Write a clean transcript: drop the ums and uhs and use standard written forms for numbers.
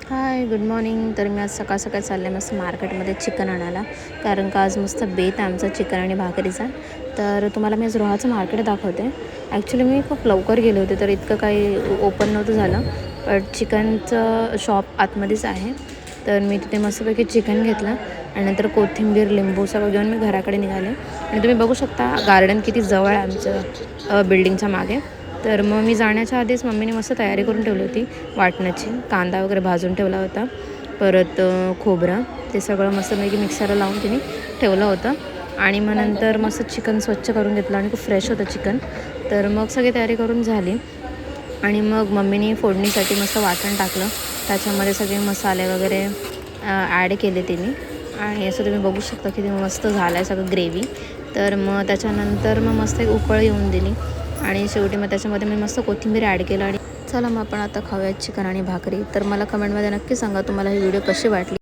हाय, good morning. तर मी आज सकाळ सकाळ चालले मस्त मार्केटमध्ये चिकन आणायला, कारण का आज मस्त बेत आहे आमचा चिकन आणि भाकरीचा. तर तुम्हाला मी आज रोहाचं मार्केट दाखवते. ॲक्च्युली मी खूप लवकर गेले होते, तर इतकं काही ओपन नव्हतं झालं. बट चिकनचं शॉप आतमध्येच आहे. तर मी तिथे मस्तपैकी चिकन घेतलं आणि नंतर कोथिंबीर, लिंबू सगळं घेऊन मी घराकडे निघाले. आणि तुम्ही बघू शकता गार्डन किती जवळ आहे आमचं बिल्डिंगच्या मागे. तर मग मी जाण्याच्या आधीच मम्मीने मस्त तयारी करून ठेवली होती वाटण्याची. कांदा वगैरे भाजून ठेवला होता, परत खोबरं ते सगळं मस्तपैकी मिक्सरला लावून तिने ठेवलं होतं. आणि मग नंतर मस्त चिकन स्वच्छ करून घेतलं आणि खूप फ्रेश होतं चिकन. तर मग सगळी तयारी करून झाली आणि मग मम्मीने फोडणीसाठी मस्त वाटण टाकलं. त्याच्यामध्ये सगळे मसाले वगैरे ॲड केले तिने आणि असं तुम्ही बघू शकता की ते मस्त झालं आहे सगळं ग्रेव्ही. तर मग त्याच्यानंतर मग मस्त एक उकळ येऊन दिली आणि शेवटी मग त्याच्यामध्ये मी मस्त कोथिंबीर ॲड केलं. आणि चला मग आपण आता खाऊयात चिकन आणि भाकरी. तर मला कमेंटमध्ये नक्की सांगा तुम्हाला ही व्हिडिओ कशी वाटली.